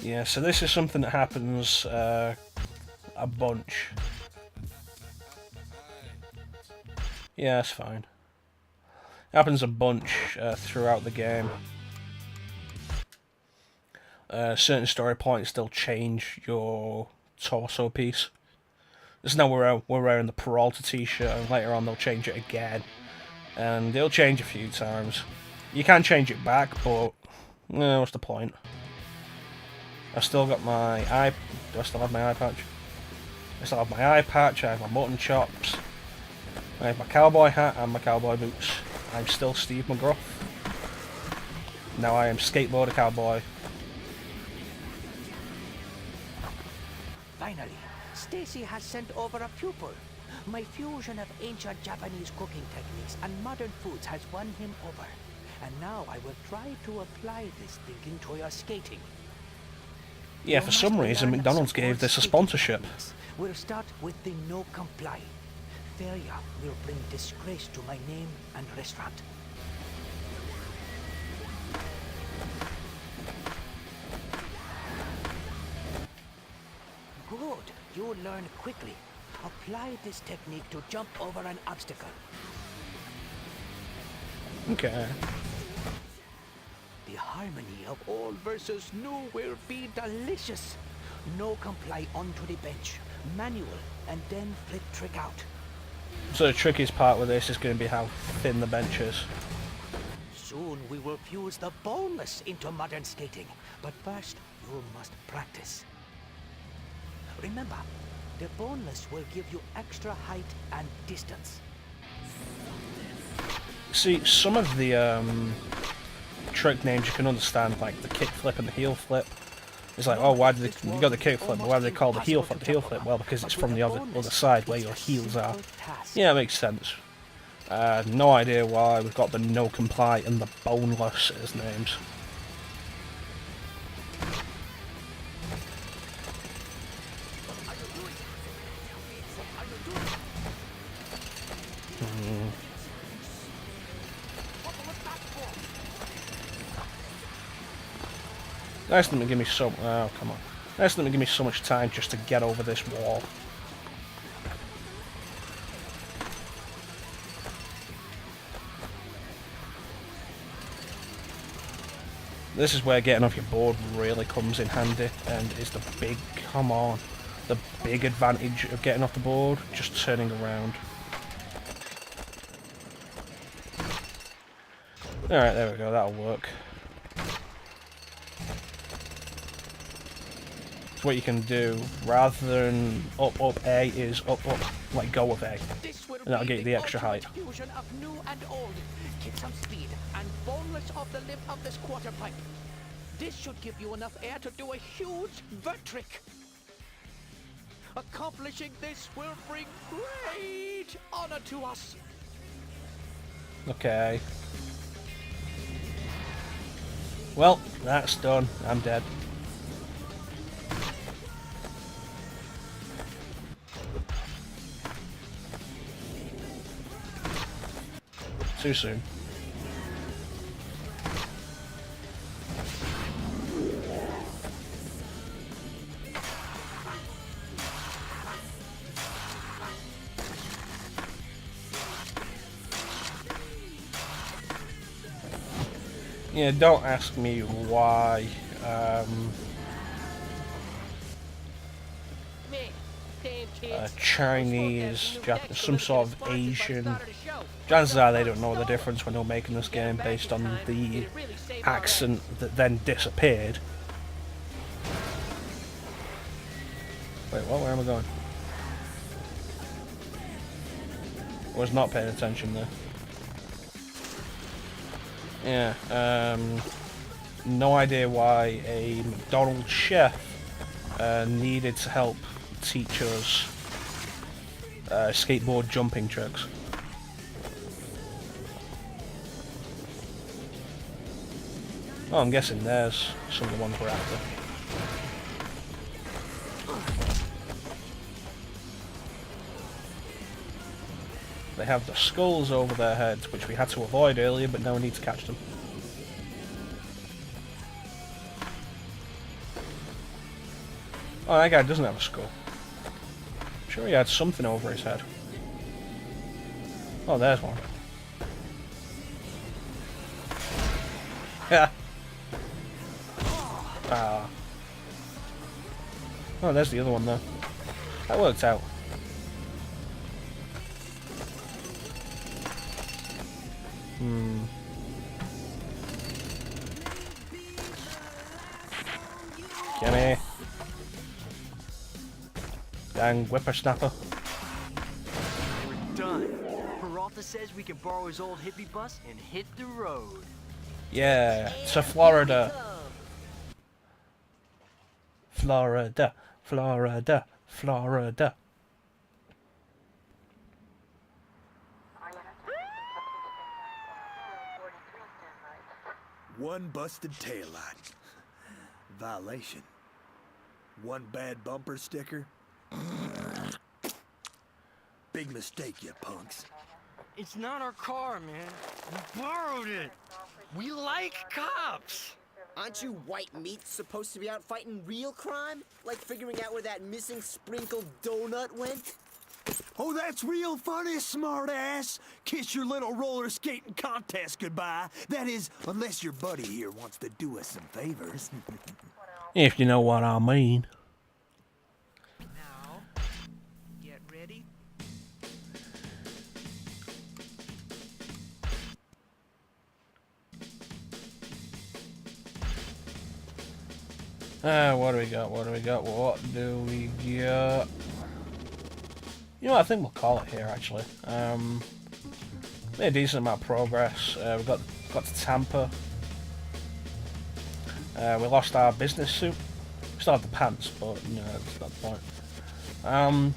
Yeah, so this is something that happens a bunch. Yeah, it's fine. It happens a bunch throughout the game. Certain story points still change your torso piece. Just now we're wearing the Peralta t-shirt, and later on they'll change it again. And they'll change a few times. You can change it back, but what's the point? I've still got my eye. Do I still have my eye patch? I still have my eye patch. I have my mutton chops. I have my cowboy hat and my cowboy boots. I'm still Steve McGruff. Now I am skateboarder cowboy. Finally, Stacy has sent over a pupil. My fusion of ancient Japanese cooking techniques and modern foods has won him over. And now I will try to apply this thinking to your skating. Yeah, for some reason McDonald's gave this a sponsorship. We'll start with the no comply. Failure will bring disgrace to my name and restaurant. Good. You learn quickly. Apply this technique to jump over an obstacle. Okay. The harmony of old versus new will be delicious. No comply onto the bench. Manual, and then flip trick out. So the trickiest part with this is going to be how thin the bench is. Soon we will fuse the boneless into modern skating. But first, you must practice. Remember, the boneless will give you extra height and distance. See, some of the trick names you can understand, like the kick flip and the heel flip. It's like, oh, why did you got the kick flip, but why do they call the heel flip the heel flip? Well, because it's from the other side where your heels are. Yeah, it makes sense. No idea why we've got the no comply and the boneless as names. Nice of them to give me so. Oh, come on. Nice of them to give me so much time just to get over this wall. This is where getting off your board really comes in handy, and is the big, come on, the big advantage of getting off the board, just turning around. Alright, there we go, that'll work. So what you can do, rather than up, A, is up, let go of A. And that'll get you the extra height. Fusion of new and old. Get some speed and boneless off the lip of this quarter pipe. This should give you enough air to do a huge vert trick. Accomplishing this will bring great honor to us. Okay. Well, that's done. I'm dead. Too soon. Yeah, don't ask me why. Chinese, Japanese, some sort of Asian. Chances are they don't know the difference when they're making this game based on the accent that then disappeared. Wait, what? Where am I going? I was not paying attention there. Yeah, no idea why a McDonald's chef needed to help teach us skateboard jumping tricks. Oh, I'm guessing there's some of the ones we're after. They have the skulls over their heads, which we had to avoid earlier, but now we need to catch them. Oh, that guy doesn't have a skull. I'm sure he had something over his head. Oh, there's one. Yeah. Ah. Oh, there's the other one though. That worked out. Gimme. Dang whippersnapper. We're done. Peralta says we can borrow his old hippie bus and hit the road. Yeah, to Florida. Florida, Florida, Florida. One busted taillight. Violation. One bad bumper sticker. Big mistake, you punks. It's not our car, man. We borrowed it. We like cops. Aren't you white meats supposed to be out fighting real crime? Like figuring out where that missing sprinkled donut went? Oh, that's real funny, smartass. Kiss your little roller skating contest goodbye. That is, unless your buddy here wants to do us some favors. If you know what I mean. Now, get ready. What do we got? What do we got? What do we got? You know what, I think we'll call it here actually. Made a decent amount of progress. We got to Tampa. We lost our business suit. We still have the pants, but you know, that's not the point.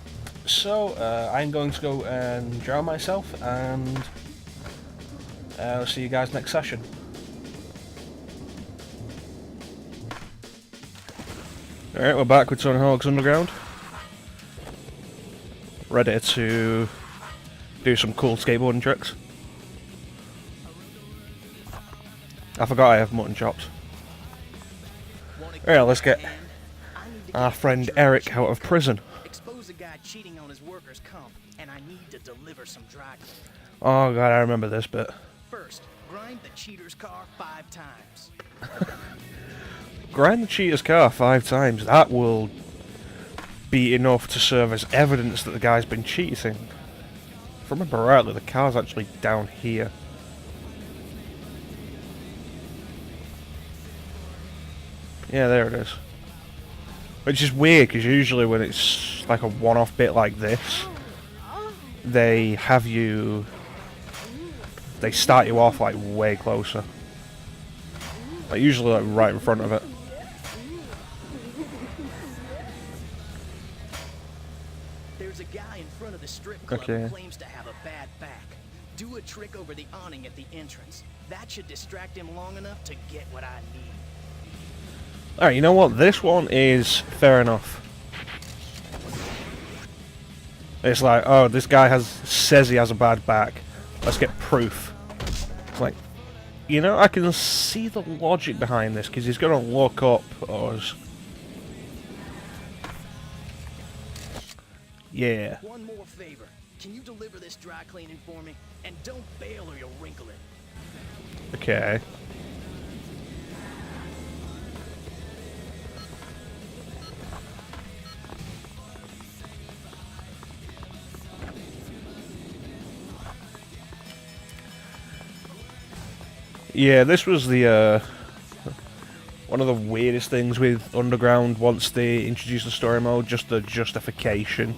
So I'm going to go and drown myself, and I'll see you guys next session. Alright, we're back with Tony Hawk's Underground. Ready to do some cool skateboarding tricks. I forgot I have mutton chops. Alright, let's get our friend Eric out of prison. Expose a guy cheating on his workers' comp, and I need to deliver some dry cleaning. Oh god, I remember this bit. First, grind the cheater's car 5 times. Grind the cheater's car 5 times. That will be enough to serve as evidence that the guy's been cheating. If I remember rightly, the car's actually down here. Yeah, there it is. Which is weird, because usually when it's like a one-off bit like this, they have you... They start you off like way closer. Like usually like right in front of it. There's a guy in front of the strip club who claims to have a bad back. Do a trick over the awning at the entrance. That should distract him long enough to get what I need. Alright, you know what? This one is fair enough. It's like, oh, this guy says he has a bad back. Let's get proof. It's like, you know, I can see the logic behind this, because he's going to look up us. Yeah. One more favor. Can you deliver this dry cleaning for me? And don't bail or you'll wrinkle it. Okay. Yeah, this was the one of the weirdest things with Underground once they introduced the story mode, just the justification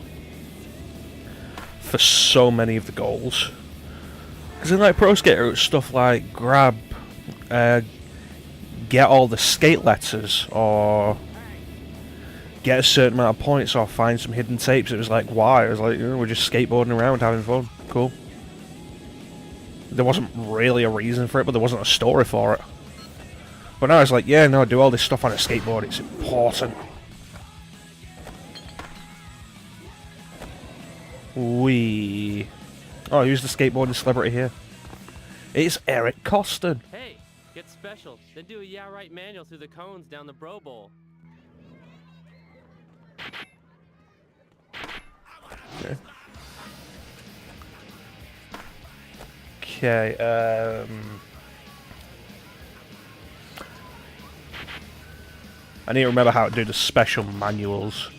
for so many of the goals. Because in like Pro Skater, it was stuff like grab, get all the skate letters, or get a certain amount of points, or find some hidden tapes. It was like, why? It was like, you know, we're just skateboarding around having fun. Cool. There wasn't really a reason for it, but there wasn't a story for it. But now it's like, yeah, no, do all this stuff on a skateboard, it's important. Wee. Oh, who's the skateboarding celebrity here? It's Eric Costin. Hey, get special, then do a yeah right manual through the cones down the Bro Bowl. Okay, I need to remember how to do the special manuals.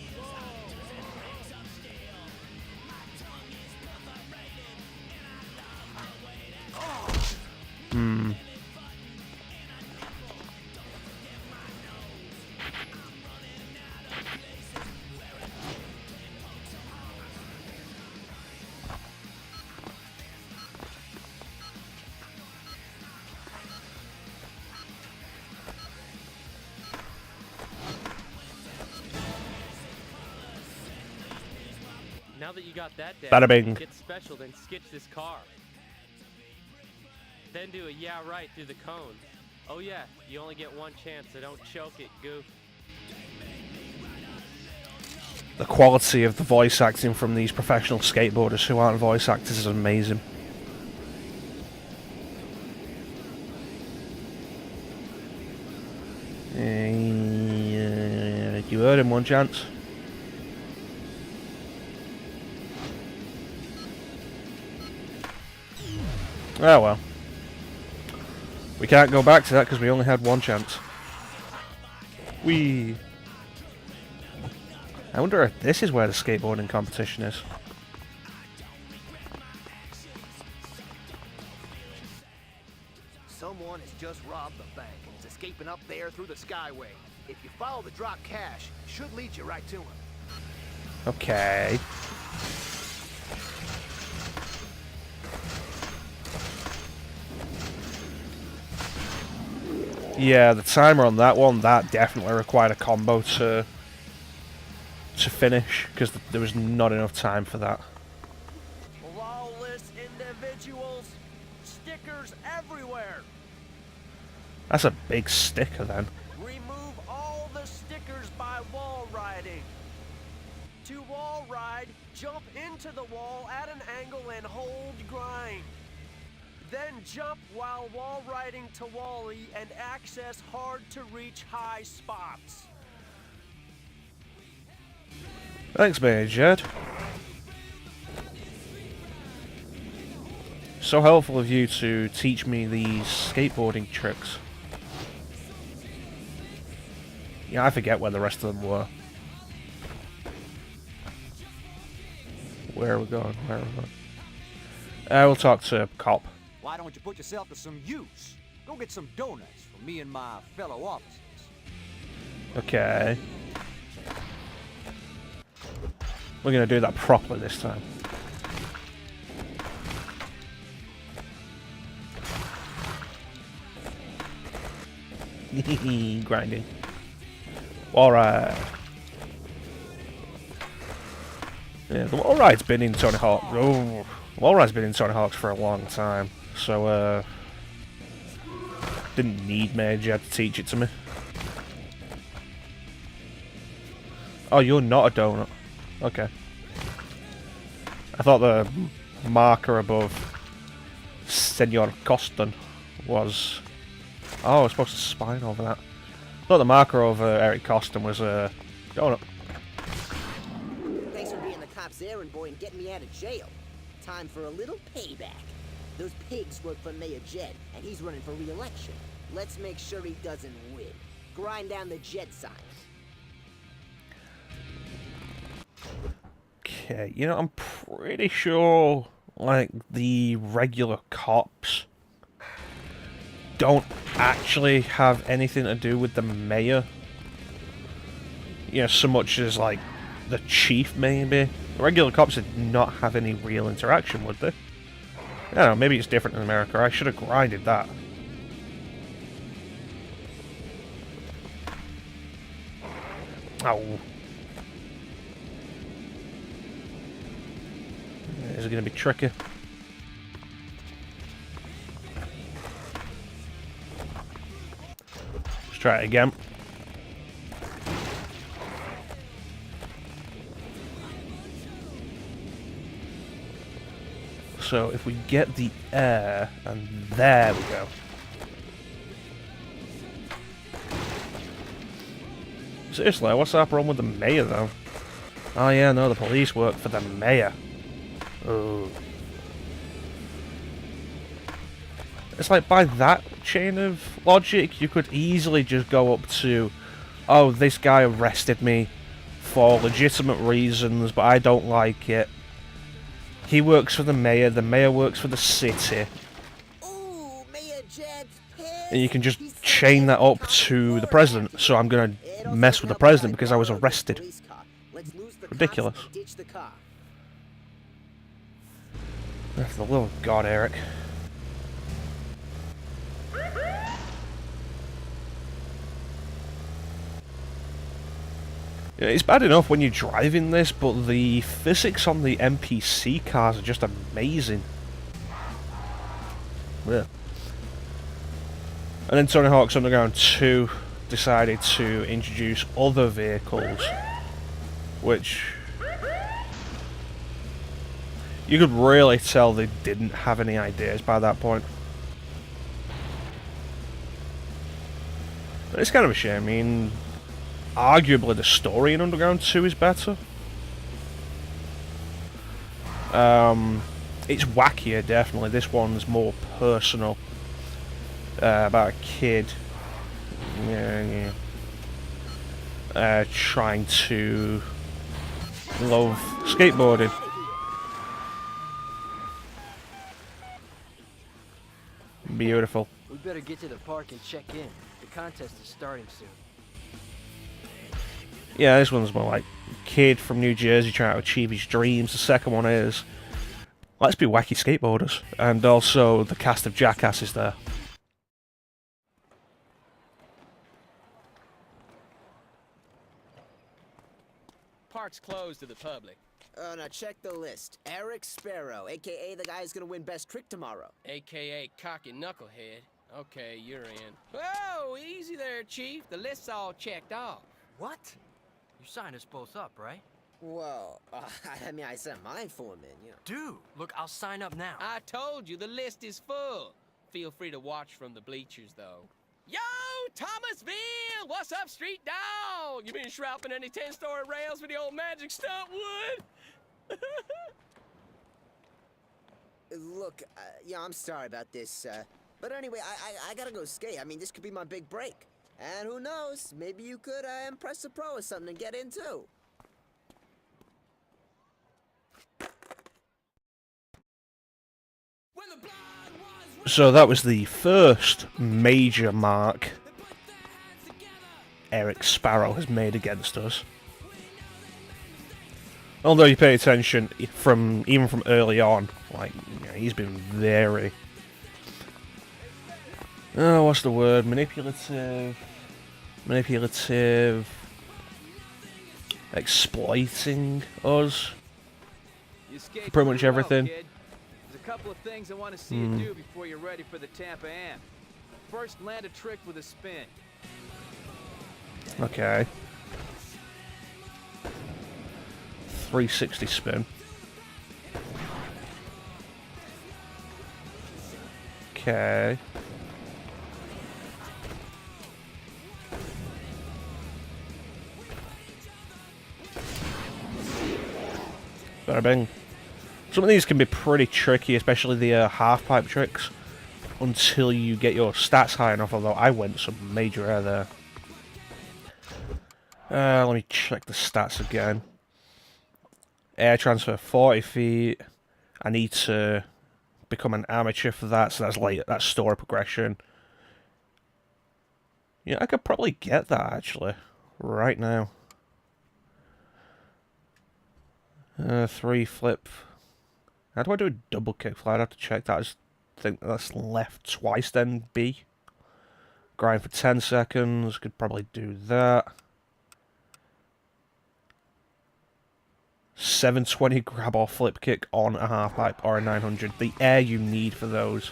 Now that you got that down, Bada bing. get special, then sketch this car. Then do a yeah right through the cone. Oh yeah, you only get one chance, so don't choke it, goof. The quality of the voice acting from these professional skateboarders who aren't voice actors is amazing. You heard him, one chance. Oh well. We can't go back to that because we only had one chance. Whee! I wonder if this is where the skateboarding competition is. Someone has just robbed the bank and is escaping up there through the Skyway. If you follow the drop cash, it should lead you right to him. Okay. Yeah, the timer on that one, that definitely required a combo to finish, because there was not enough time for that. Lawless individuals, stickers everywhere. That's a big sticker then. Remove all the stickers by wall riding. To wall ride, jump into the wall at an angle and hold grind. Then jump while wall riding to Wally and access hard to reach high spots. Thanks, mate, Jed. So helpful of you to teach me these skateboarding tricks. Yeah, I forget where the rest of them were. Where are we going? Where are we going? We'll talk to a cop. Why don't you put yourself to some use? Go get some donuts for me and my fellow officers. Okay. We're gonna do that properly this time. Grinding. Alright. Yeah, the wall ride's been in Tony Hawk. Oh, the wall ride's been in Tony Hawk's for a long time. So, didn't need Major to teach it to me. Oh, you're not a donut. Okay. I thought the marker above Senor Coston was... Oh, I was supposed to spine over that. I thought the marker over Eric Coston was a donut. Thanks for being the cop's errand boy and getting me out of jail. Time for a little payback. Those pigs work for Mayor Jed, and he's running for re-election. Let's make sure he doesn't win. Grind down the Jed signs. Okay, you know, I'm pretty sure, like, the regular cops don't actually have anything to do with the mayor. You know, so much as, like, the chief, maybe. The regular cops did not have any real interaction, would they? I don't know, maybe it's different in America. I should have grinded that. Oh. Is it going to be tricky? Let's try it again. So if we get the air, and there we go. Seriously, what's that problem with the mayor though? Oh yeah, no, the police work for the mayor. Oh. It's like, by that chain of logic, you could easily just go up to, oh, this guy arrested me for legitimate reasons, but I don't like it. He works for the mayor works for the city. Ooh, Mayor Jed's pissed. And you can just He said chain that every up cop to in the Florida president, has so I'm gonna it. Also mess with the helped that I president because I was borrowed this arrested. police car. Let's lose the cops Ridiculous. and ditch the car. For the love of God, Eric. Yeah, it's bad enough when you're driving this, but the physics on the NPC cars are just amazing. Yeah. And then Tony Hawk's Underground 2 decided to introduce other vehicles, which you could really tell they didn't have any ideas by that point. But it's kind of a shame. I mean, arguably the story in Underground 2 is better. It's wackier, definitely. This one's more personal. About a kid trying to love skateboarding. Beautiful. We better get to the park and check in. The contest is starting soon. Yeah, this one's more like kid from New Jersey trying to achieve his dreams. The second one is let's be wacky skateboarders. And also the cast of Jackass is there. Park's closed to the public. Now check the list. Eric Sparrow, a.k.a. the guy who's gonna win Best Trick tomorrow. AKA cocky knucklehead. Okay, you're in. Whoa, easy there, Chief. The list's all checked off. What? You signed us both up, right? Well, I mean, I sent mine for him in, you know. Dude, look, I'll sign up now. I told you, the list is full. Feel free to watch from the bleachers, though. Yo, Thomasville! What's up, street dog? You been shrouping any 10-story rails for the old magic stunt wood? Look, yeah, I'm sorry about this, but anyway, I gotta go skate. I mean, this could be my big break. And who knows, maybe you could impress a pro or something and get in too. So that was the first major mark Eric Sparrow has made against us. Although you pay attention even from early on, like, you know, he's been very, oh, what's the word? Manipulative, exploiting us. Pretty much everything. There's a couple of things I want to see you do before you're ready for the Tampa Am. First, land a trick with a spin. Okay. 360 spin. Okay. Bada bing. Some of these can be pretty tricky, especially the half-pipe tricks, until you get your stats high enough, although I went some major air there. Let me check the stats again. Air transfer 40 feet. I need to become an amateur for that, so that's story progression. Yeah, I could probably get that actually, right now. 3 flip. How do I do a double kickflip? I'd have to check that. I just think that's left twice then B. Grind for 10 seconds. Could probably do that. 720 grab or flip kick on a half pipe or a 900. The air you need for those.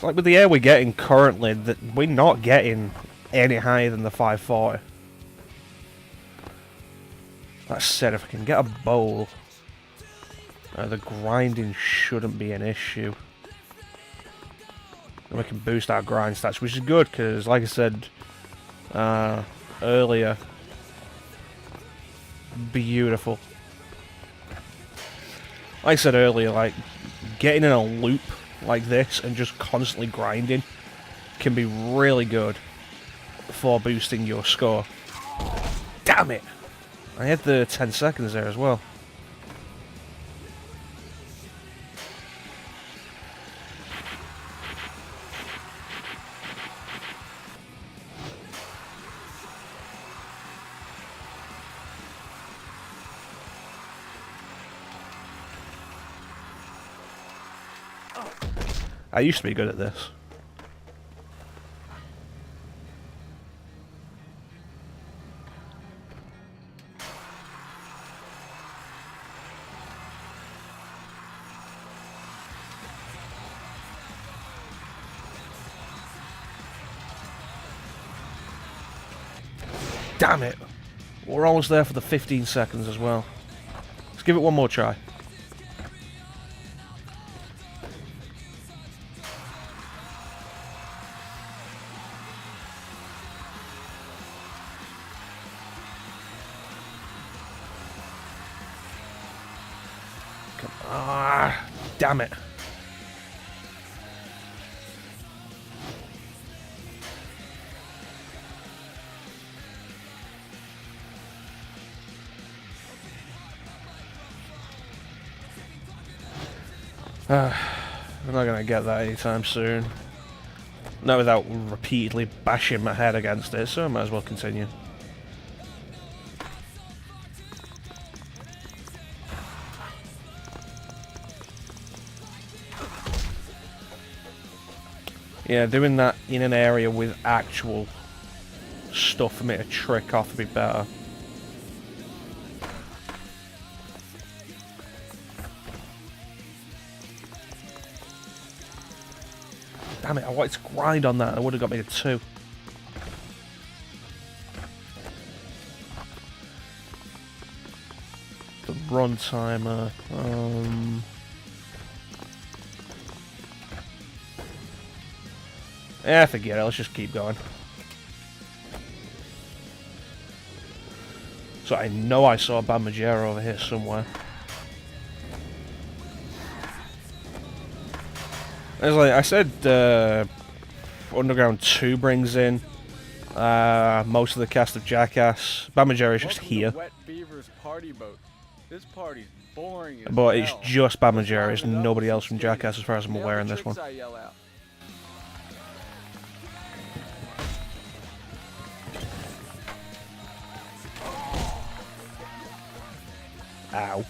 Like with the air we're getting currently, that we're not getting any higher than the 540. That said, if I can get a bowl. The grinding shouldn't be an issue. And we can boost our grind stats, which is good, because like I said earlier, beautiful. Like I said earlier, like, getting in a loop like this and just constantly grinding can be really good for boosting your score. Damn it! I had the 10 seconds there as well. I used to be good at this. Damn it! We're almost there for the 15 seconds as well. Let's give it one more try. Ah, damn it. I'm not gonna get that anytime soon. Not without repeatedly bashing my head against it, so I might as well continue. Yeah, doing that in an area with actual stuff for me to trick off would be better. Damn it, I wanted to grind on that and I would have got me to 2. The run timer. Yeah, forget it, let's just keep going. So I know I saw a Bad Majera over here somewhere. As like I said, Underground 2 brings in most of the cast of Jackass. Bad Majera is just here. Wet Beaver's party boat. This party's boring as But it's hell. just Bad Majera, there's nobody else from Jackass as far as I'm aware in this one. Ow.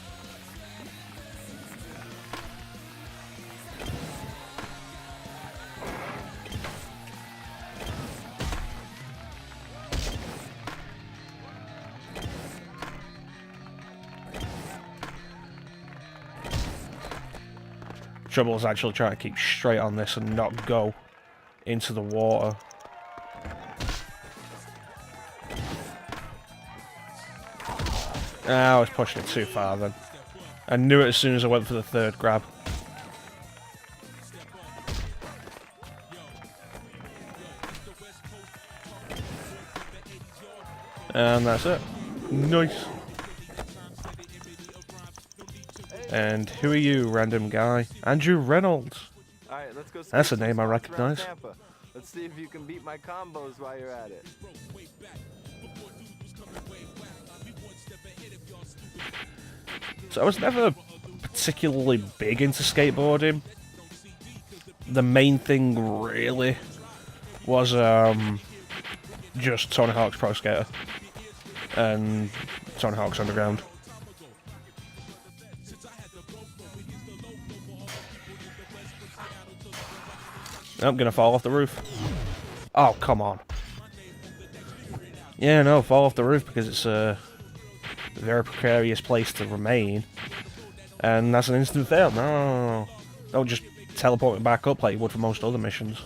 Trouble is actually trying to keep straight on this and not go into the water. I was pushing it too far then. I knew it as soon as I went for the third grab. And that's it. Nice. And who are you, random guy? Andrew Reynolds. All right, let's go. That's a name I recognize. Let's see if you can beat my combos while you're at it. So I was never particularly big into skateboarding. The main thing really was just Tony Hawk's Pro Skater and Tony Hawk's Underground. I'm gonna fall off the roof. Oh, come on. Yeah, no, fall off the roof because it's a very precarious place to remain. And that's an instant fail. No. Don't just teleport me back up like you would for most other missions.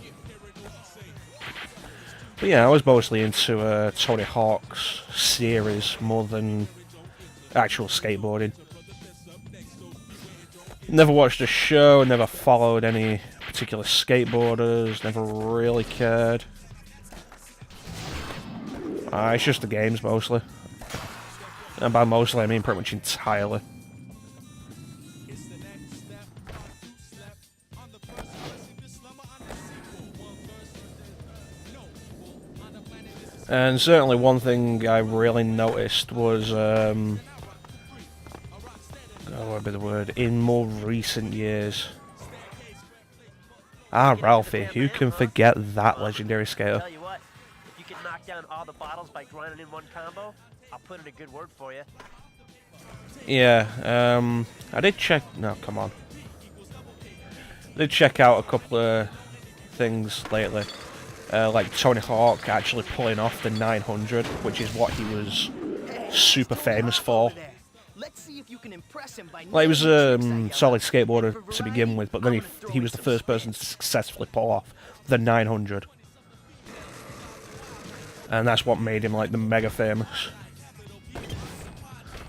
But yeah, I was mostly into Tony Hawk's series more than actual skateboarding. Never watched a show, never followed any particular skateboarders, never really cared. It's just the games mostly. And by mostly I mean pretty much entirely. And certainly one thing I really noticed was, what would be the word, in more recent years. Ralphie, who can forget that legendary skater? Tell you what, if you can knock down all the bottles by grinding in one combo, I'll put in a good word for you. Yeah, I did check, no, come on. I did check out a couple of things lately. Like Tony Hawk actually pulling off the 900, which is what he was super famous for. Let's see if you can impress him by Like, he was a solid skateboarder to begin with, but then he was the first person to successfully pull off the 900. And that's what made him, like, the mega famous.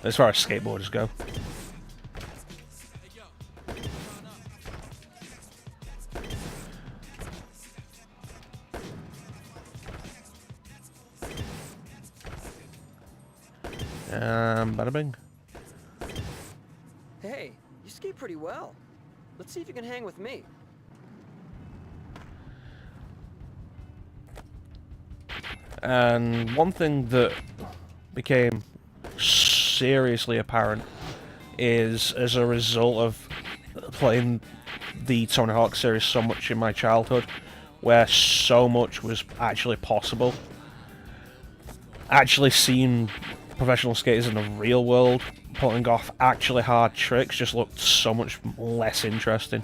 As far as skateboarders go. Bada bing. Hey, you ski pretty well. Let's see if you can hang with me. And one thing that became seriously apparent is as a result of playing the Tony Hawk series so much in my childhood, where so much was actually possible. Actually seeing professional skaters in the real world pulling off actually hard tricks just looked so much less interesting.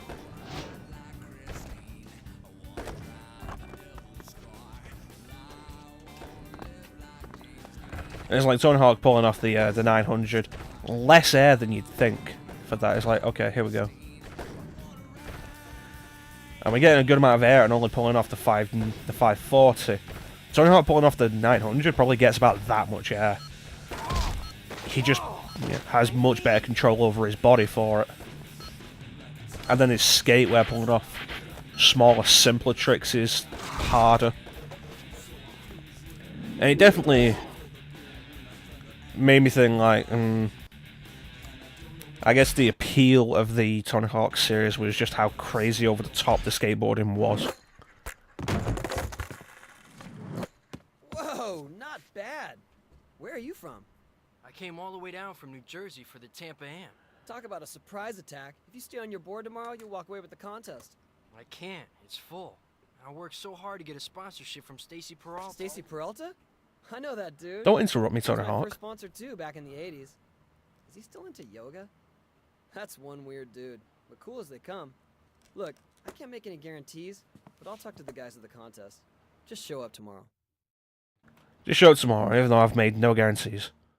And it's like Tony Hawk pulling off the 900. Less air than you'd think for that. It's like, okay, here we go. And we're getting a good amount of air and only pulling off the 540. Tony Hawk pulling off the 900 probably gets about that much air. He just has much better control over his body for it. And then his skate, where pulling off smaller, simpler tricks is harder. And it definitely made me think, like, I guess the appeal of the Tony Hawk series was just how crazy over the top the skateboarding was. Whoa, not bad. Where are you from? I came all the way down from New Jersey for the Tampa Am. Talk about a surprise attack. If you stay on your board tomorrow, you'll walk away with the contest. I can't. It's full. I worked so hard to get a sponsorship from Stacy Peralta. Stacy Peralta? I know that dude. Don't interrupt me, Tony He was my Hawk. first sponsor too, back in the 80s. Is he still into yoga? That's one weird dude, but cool as they come. Look, I can't make any guarantees, but I'll talk to the guys at the contest. Just show up tomorrow. Just show it tomorrow, even though I've made no guarantees.